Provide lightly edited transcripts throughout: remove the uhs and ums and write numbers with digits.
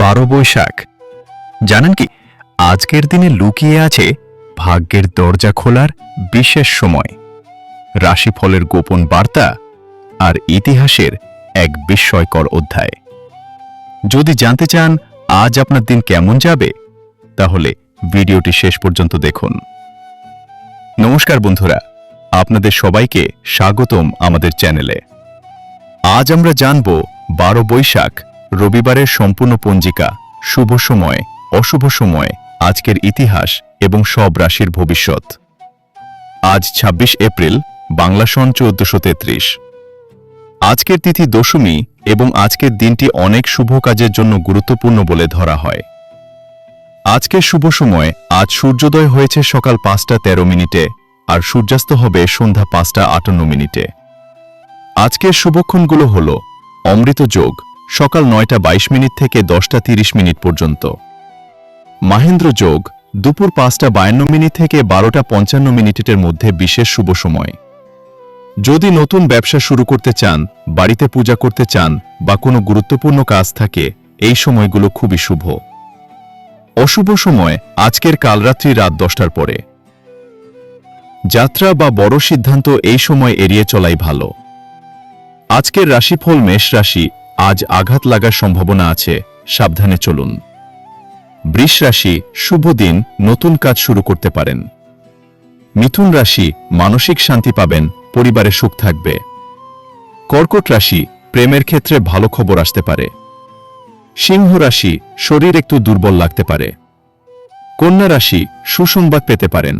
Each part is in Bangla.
12 বৈশাখ। জানেন কি, আজকের দিনে লুকিয়ে আছে ভাগ্যের দরজা খোলার বিশেষ সময়, রাশিফলের গোপন বার্তা আর ইতিহাসের এক বিস্ময়কর অধ্যায়। যদি জানতে চান আজ আপনার দিন কেমন যাবে, তাহলে ভিডিওটি শেষ পর্যন্ত দেখুন। নমস্কার বন্ধুরা, আপনাদের সবাইকে স্বাগতম আমাদের চ্যানেলে। আজ আমরা জানব 12 বৈশাখ রবিবারের সম্পূর্ণ পঞ্জিকা, শুভ সময়, অশুভ সময়, আজকের ইতিহাস এবং সব রাশির ভবিষ্যৎ। আজ 26 এপ্রিল, বাংলা সন 1433। আজকের তিথি দশমী এবং আজকের দিনটি অনেক শুভ কাজের জন্য গুরুত্বপূর্ণ বলে ধরা হয়। আজকের শুভ সময়, আজ সূর্যোদয় হয়েছে সকাল 5টা 13 মিনিটে আর সূর্যাস্ত হবে সন্ধ্যা 5টা 58 মিনিটে। আজকের শুভক্ষণগুলো হল অমৃত যোগ, সকাল 9টা 22 মিনিট থেকে 10টা 30 মিনিট পর্যন্ত। মাহেন্দ্র যোগ, দুপুর 5টা 52 মিনিট থেকে 12টা 55 মিনিটের মধ্যে বিশেষ শুভ সময়। যদি নতুন ব্যবসা শুরু করতে চান, বাড়িতে পূজা করতে চান বা কোনো গুরুত্বপূর্ণ কাজ থাকে, এই সময়গুলো খুবই শুভ। অশুভ সময় আজকের কালরাত্রি রাত 10টার পরে। যাত্রা বা বড় সিদ্ধান্ত এই সময় এড়িয়ে চলাই ভালো। আজকের রাশিফল মেষ রাশি, আজ আঘাত লাগার সম্ভাবনা আছে, সাবধানে চলুন। বৃষ রাশি, শুভ দিন, নতুন কাজ শুরু করতে পারেন। মিথুন রাশি, মানসিক শান্তি পাবেন, পরিবারে সুখ থাকবে। কর্কট রাশি, প্রেমের ক্ষেত্রে ভালো খবর আসতে পারে। সিংহ রাশি, শরীর একটু দুর্বল লাগতে পারে। কন্যা রাশি, সুসংবাদ পেতে পারেন।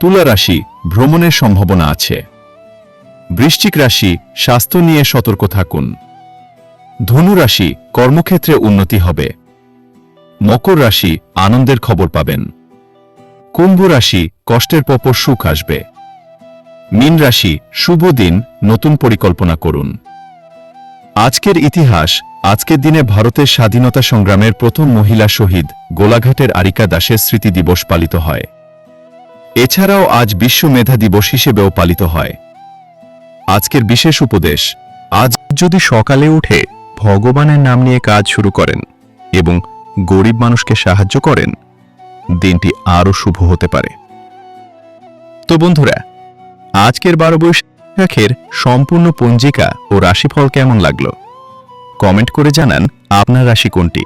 তুলা রাশি, ভ্রমণের সম্ভাবনা আছে। বৃশ্চিক রাশি, স্বাস্থ্য নিয়ে সতর্ক থাকুন। ধনু রাশি, কর্মক্ষেত্রে উন্নতি হবে। মকর রাশি, আনন্দের খবর পাবেন। কুম্ভ রাশি, কষ্টের পর সুখ আসবে। মীন রাশি, শুভ দিন, নতুন পরিকল্পনা করুন। আজকের ইতিহাস, আজকের দিনে ভারতের স্বাধীনতা সংগ্রামের প্রথম মহিলা শহীদ গোলাঘাটের আরিকা দাসের স্মৃতি দিবস পালিত হয়। এছাড়াও আজ বিশ্ব মেধা দিবস হিসেবেও পালিত হয়। আজকের বিশেষ উপদেশ, আজ যদি সকালে উঠে ভগবানের নাম নিয়ে কাজ শুরু করেন এবং গরিব মানুষকে সাহায্য করেন, দিনটি আরও শুভ হতে পারে। তো বন্ধুরা, আজকের 12 বৈশাখের সম্পূর্ণ পঞ্জিকা ও রাশিফল কেমন লাগলো কমেন্ট করে জানান আপনার রাশি কোনটি।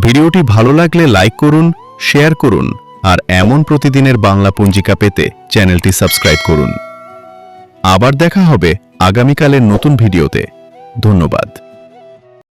ভিডিওটি ভালো লাগলে লাইক করুন, শেয়ার করুন আর এমন প্রতিদিনের বাংলা পঞ্জিকা পেতে চ্যানেলটি সাবস্ক্রাইব করুন। আবার দেখা হবে আগামীকালের নতুন ভিডিওতে। ধন্যবাদ।